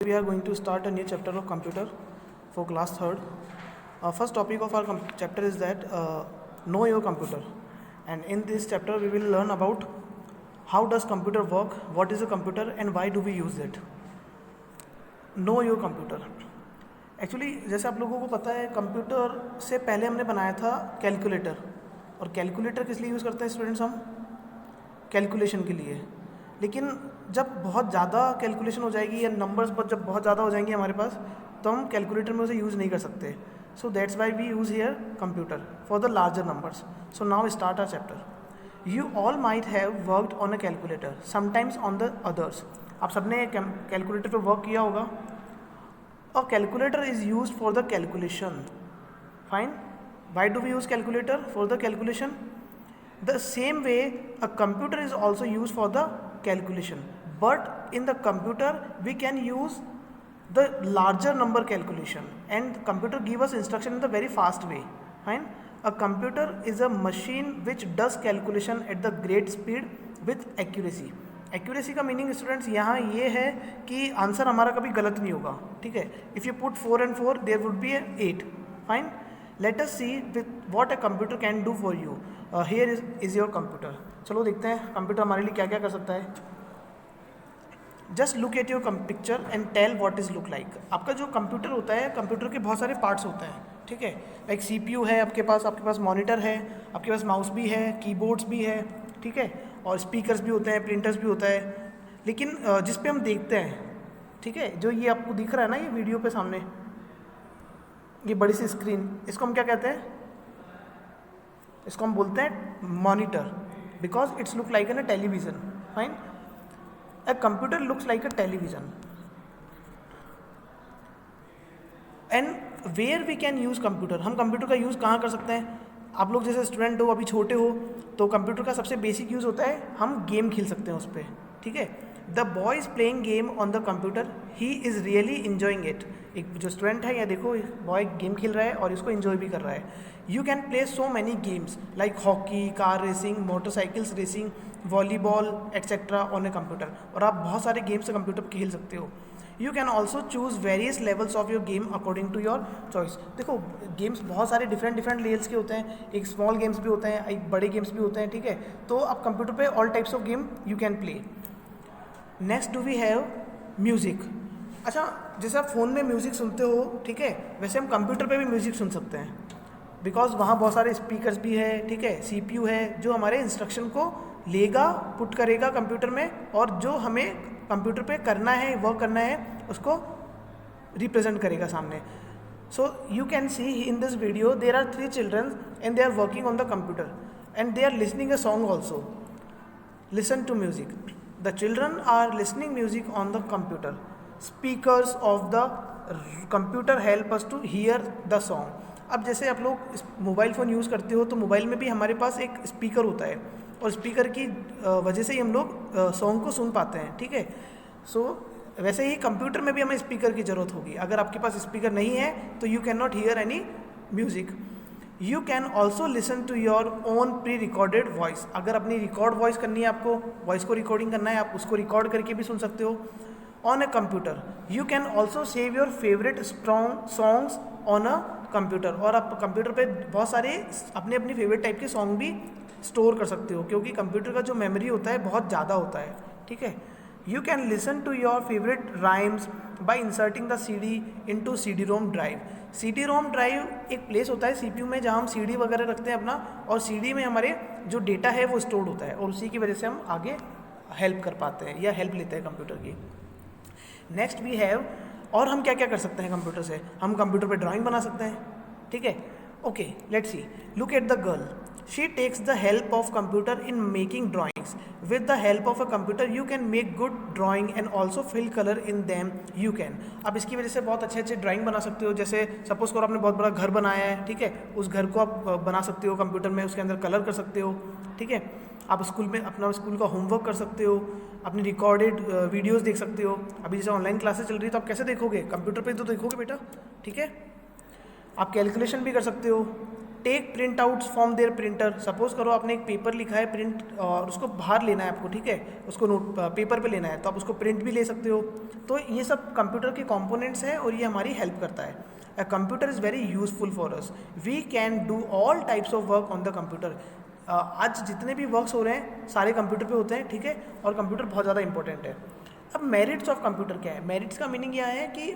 We are going to start a new chapter of computer for class 3rd. First topic of our chapter is that know your computer, and in this chapter we will learn about how does computer work, what is a computer and why do we use it. Know your computer. Actually जैसे आप लोगों को पता है computer से पहले हमने बनाया था कैलकुलेटर, और कैलकुलेटर किस लिए यूज़ करते हैं स्टूडेंट्स? हम कैलकुलेशन के लिए। लेकिन जब बहुत ज़्यादा कैलकुलेशन हो जाएगी या नंबर्स पर जब बहुत ज़्यादा हो जाएंगे हमारे पास, तो हम कैलकुलेटर में उसे यूज़ नहीं कर सकते। So that's why we use here computer for the larger numbers. So now start our chapter. You all might have worked on a calculator, sometimes on the others. आप सबने कैलकुलेटर पर work किया होगा। A calculator is used for the calculation. Fine. Why do we use calculator? For the calculation. The same way a computer is also used for the calculation. But in the computer we can use the larger number calculation, and the computer give us instruction in the very fast way. Fine. A computer is a machine which does calculation at the great speed with accuracy. Accuracy का meaning students यहाँ ये है कि answer हमारा कभी गलत नहीं होगा। ठीक है, if you put 4 and 4 there would be 8। Fine, let us see with what a computer can do for you. Here is your computer. चलो देखते हैं कंप्यूटर हमारे लिए क्या क्या कर सकता है। Just look at your picture and tell what is look like. आपका जो कंप्यूटर होता है, कंप्यूटर के बहुत सारे पार्ट्स होते हैं। ठीक है, लाइक CPU है आपके पास मॉनिटर है, आपके पास माउस भी है, कीबोर्ड्स भी है, ठीक है, और स्पीकर्स भी होते हैं, प्रिंटर्स भी होता है। लेकिन जिस पे हम देखते हैं, ठीक है, जो ये आपको दिख रहा है ना, ये वीडियो पे सामने ये बड़ी सी स्क्रीन, इसको हम क्या कहते हैं? इसको हम बोलते हैं monitor, because it's look like an a television. Fine, a computer looks like a television. And where we can use computer, हम कंप्यूटर का यूज़ कहाँ कर सकते हैं? आप लोग जैसे स्टूडेंट हो, अभी छोटे हो, तो कंप्यूटर का सबसे बेसिक यूज़ होता है हम गेम खेल सकते हैं उस पर। ठीक है, the boy is playing game on the computer, he is really enjoying it. एक जो स्टूडेंट है, या देखो बॉय गेम खेल रहा है और इसको इन्जॉय भी कर रहा है। You can play so many games like hockey, car racing, motorcycles racing, volleyball etcetera on a computer. और आप बहुत सारे गेम्स कंप्यूटर पर खेल सकते हो। You can also choose various levels of your game according to your choice. देखो games बहुत सारे डिफरेंट लेवल्स के होते हैं, एक स्मॉल गेम्स भी होते हैं, एक बड़े गेम्स भी होते हैं। ठीक है, तो आप कंप्यूटर पे all types of game you can play. Next do we have music. अच्छा, जैसे आप फ़ोन में म्यूज़िक सुनते हो, ठीक है, वैसे हम कंप्यूटर पे भी म्यूज़िक सुन सकते हैं, बिकॉज वहाँ बहुत सारे स्पीकर्स भी है, ठीक है, CPU है जो हमारे इंस्ट्रक्शन को लेगा, पुट करेगा कंप्यूटर में, और जो हमें कंप्यूटर पे करना है, वर्क करना है, उसको रिप्रेजेंट करेगा सामने। So you can see in this video there are 3 children and they are working on the computer and they are listening a song also. Listen to music. The children are listening music on the computer. Speakers of the computer help us to hear the song. अब जैसे आप लोग mobile phone use करते हो, तो mobile में भी हमारे पास एक स्पीकर होता है, और स्पीकर की वजह से ही हम लोग सॉन्ग को सुन पाते हैं। ठीक है, सो वैसे ही कंप्यूटर में भी हमें स्पीकर की ज़रूरत होगी। अगर आपके पास स्पीकर नहीं है तो you can not hear any music. You can also listen to your own pre recorded voice. अगर अपनी रिकॉर्ड वॉइस करनी है, आपको वॉइस को रिकॉर्डिंग करना है, आप उसको रिकॉर्ड करके भी सुन सकते हो on a computer. You can also save your favourite strong songs on a computer. और आप कंप्यूटर पे बहुत सारे अपने अपनी फेवरेट टाइप के सॉन्ग भी स्टोर कर सकते हो, क्योंकि कंप्यूटर का जो मेमोरी होता है बहुत ज़्यादा होता है। ठीक है, you can listen to your favourite rhymes by inserting the CD into CD-ROM drive. CD-ROM drive एक प्लेस होता है CPU में जहाँ हम CD वगैरह रखते हैं अपना, और CD में हमारे जो डेटा है वो स्टोर होता है, और उसी की वजह से हम आगे हेल्प कर पाते हैं या हेल्प लेते हैं कंप्यूटर की। नेक्स्ट वी हैव, और हम क्या क्या कर सकते हैं कंप्यूटर से? हम कंप्यूटर पे ड्राइंग बना सकते हैं। ठीक है, okay, let's see. Look at the girl, she takes the help of computer in making drawings. With the help of a computer you can make good drawing and also fill colour in them you can. अब इसकी वजह से बहुत अच्छे अच्छे drawing बना सकते हो। जैसे सपोज करो आपने बहुत बड़ा घर बनाया है, ठीक है, उस घर को आप बना सकते हो कंप्यूटर में, उसके अंदर कलर कर सकते हो। ठीक है, आप स्कूल में अपना स्कूल का होमवर्क कर सकते हो, अपनी रिकॉर्डेड वीडियोस देख सकते हो। अभी जैसे ऑनलाइन क्लासेस चल रही है, तो आप कैसे देखोगे? कंप्यूटर पे तो देखोगे बेटा। ठीक है, आप कैलकुलेशन भी कर सकते हो, take printouts from their printer. Suppose करो आपने एक पेपर लिखा है प्रिंट और उसको बाहर लेना है आपको, ठीक है, उसको नोट पेपर पे लेना है, तो आप उसको प्रिंट भी ले सकते हो। तो ये सब कंप्यूटर के कंपोनेंट्स हैं और ये हमारी हेल्प करता है। A computer is very useful for us, we can do all types of work on the computer. आज जितने भी वर्क्स हो रहे हैं सारे कंप्यूटर पे होते हैं, ठीक है, और कंप्यूटर बहुत ज़्यादा इंपॉर्टेंट है। अब मेरिट्स ऑफ कंप्यूटर क्या है? मेरिट्स का मीनिंग यह है कि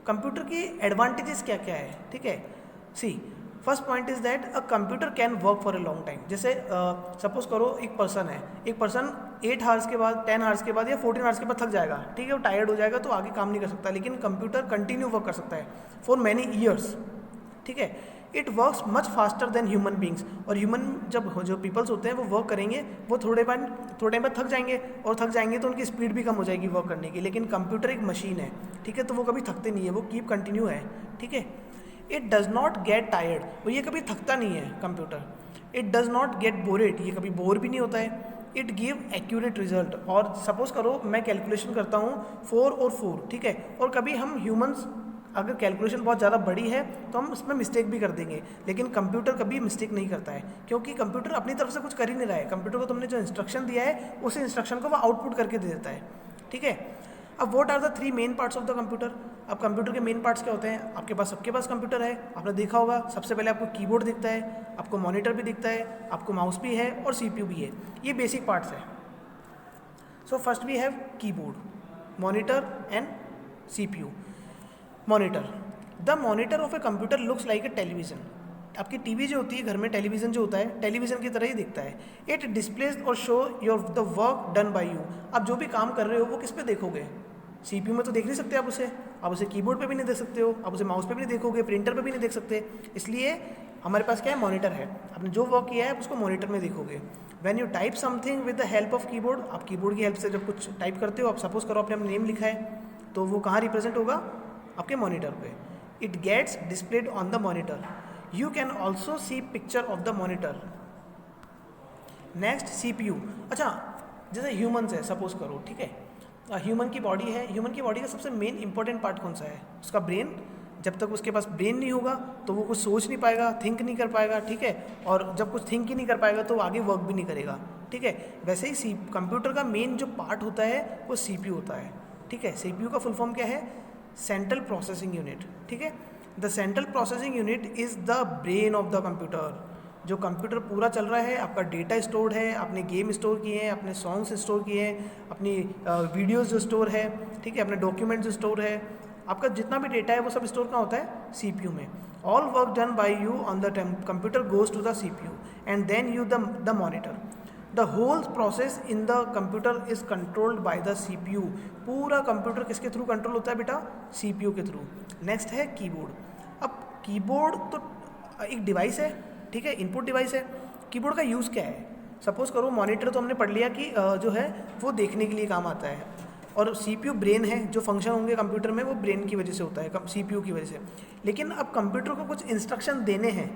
कंप्यूटर की एडवांटेजेस क्या क्या है, ठीक है। See first point is that a computer can work for a long time. जैसे सपोज करो एक पर्सन है, एक पर्सन 8 आवर्स के बाद, 10 आवर्स के बाद या 14 आवर्स के बाद थक जाएगा, ठीक है, वो टायर्ड हो जाएगा तो आगे काम नहीं कर सकता, लेकिन कंप्यूटर कंटिन्यू वर्क कर सकता है फॉर मैनी ईयर्स, ठीक है। It works much faster than human beings. और ह्यूमन जो पीपल्स होते हैं वो वर्क करेंगे, वो थोड़े टाइम बाद थक जाएंगे, और थक जाएंगे तो उनकी स्पीड भी कम हो जाएगी वर्क करने की। लेकिन कंप्यूटर एक मशीन है, ठीक है, तो वो कभी थकते नहीं है, वो कीप कंटिन्यू है, ठीक है। It does not get tired, और ये कभी थकता नहीं है computer. It does not get bored, ये कभी बोर भी नहीं होता है। It give accurate result. और सपोज करो मैं कैलकुलेशन करता हूँ 4 और 4, ठीक है, और कभी हम ह्यूमंस अगर कैलकुलेशन बहुत ज़्यादा बड़ी है तो हम उसमें मिस्टेक भी कर देंगे, लेकिन कंप्यूटर कभी मिस्टेक नहीं करता है, क्योंकि कंप्यूटर अपनी तरफ से कुछ कर ही नहीं रहा है। कंप्यूटर को तुमने जो इंस्ट्रक्शन दिया है उस इंस्ट्रक्शन को वो आउटपुट करके दे देता है, ठीक है। अब what are the 3 main parts of the computer? अब कंप्यूटर के मेन पार्ट्स क्या होते हैं? आपके पास सबके पास कंप्यूटर है, आपने देखा होगा, सबसे पहले आपको कीबोर्ड दिखता है, आपको मॉनिटर भी दिखता है, आपको माउस भी है और सीपीयू भी है। ये बेसिक पार्ट्स है। So first we have keyboard, monitor and CPU. Monitor, the monitor of a computer looks like a television. आपकी टीवी जो होती है घर में, टेलीविज़न जो होता है टेलीविज़न की तरह ही दिखता है। इट डिस्प्लेज और show your the work done by you. आप जो भी काम कर रहे हो वो किस पे देखोगे? सीपीयू में तो देख नहीं सकते आप उसे कीबोर्ड पे भी नहीं देख सकते हो, आप उसे माउस पे भी नहीं देखोगे, प्रिंटर पे भी नहीं देख सकते। इसलिए हमारे पास क्या है? मॉनिटर है। आपने जो वर्क किया है उसको मॉनिटर में देखोगे। When you type something with the help of keyboard, आप कीबोर्ड की हेल्प से जब कुछ टाइप करते हो, आप सपोज करो आपने अपना नेम लिखा है, तो वो कहाँ रिप्रेजेंट होगा? आपके मॉनिटर पे। It gets displayed on the monitor. You can also see picture of the monitor. Next CPU. अच्छा, जैसे ह्यूमन्स है सपोज करो, ठीक है, ह्यूमन की बॉडी है, ह्यूमन की बॉडी का सबसे मेन इंपॉर्टेंट पार्ट कौन सा है? उसका ब्रेन। जब तक उसके पास ब्रेन नहीं होगा तो वो कुछ सोच नहीं पाएगा, थिंक नहीं कर पाएगा, ठीक है, और जब कुछ थिंक ही नहीं कर पाएगा तो वो आगे वर्क भी नहीं करेगा, ठीक है। वैसे ही कंप्यूटर का मेन जो पार्ट होता है वो सीपीयू होता है, ठीक है। सीपीयू का फुल फॉर्म क्या है? सेंट्रल प्रोसेसिंग यूनिट, ठीक है। The central processing unit is the brain of the computer. जो कंप्यूटर पूरा चल रहा है, आपका डेटा स्टोर है, आपने गेम स्टोर किए हैं, अपने सॉन्ग्स स्टोर किए हैं, अपनी वीडियोस जो स्टोर है, ठीक है, अपने डॉक्यूमेंट जो स्टोर है, आपका जितना भी डेटा है वो सब स्टोर कहाँ होता है? सीपीयू में। All work done by you on the computer goes to the CPU and then you the monitor. The whole process in the computer is controlled by the CPU. पूरा computer किसके through control होता है बेटा? CPU के through. Next है keyboard. अब keyboard तो एक डिवाइस है, ठीक है, इनपुट डिवाइस है। कीबोर्ड का यूज़ क्या है? सपोज करो मॉनिटर तो हमने पढ़ लिया कि जो है वो देखने के लिए काम आता है, और सीपीयू ब्रेन है, जो फंक्शन होंगे कंप्यूटर में वो ब्रेन की वजह से होता है, सीपीयू की वजह से। लेकिन अब कंप्यूटर को कुछ इंस्ट्रक्शन देने हैं,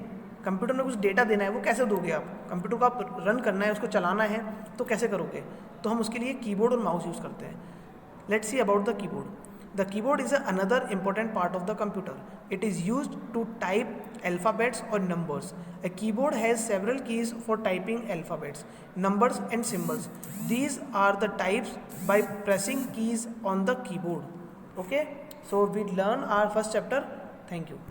कंप्यूटर में कुछ डेटा देना है, वो कैसे दोगे आप? कंप्यूटर को आप रन करना है, उसको चलाना है, तो कैसे करोगे? तो हम उसके लिए कीबोर्ड और माउस यूज़ करते हैं। Let's see about the keyboard. The keyboard is another important part of the computer. It is used to type alphabets or numbers. A keyboard has several keys for typing alphabets, numbers and symbols. These are the types by pressing keys on the keyboard. Okay, so we learn our first chapter. Thank you.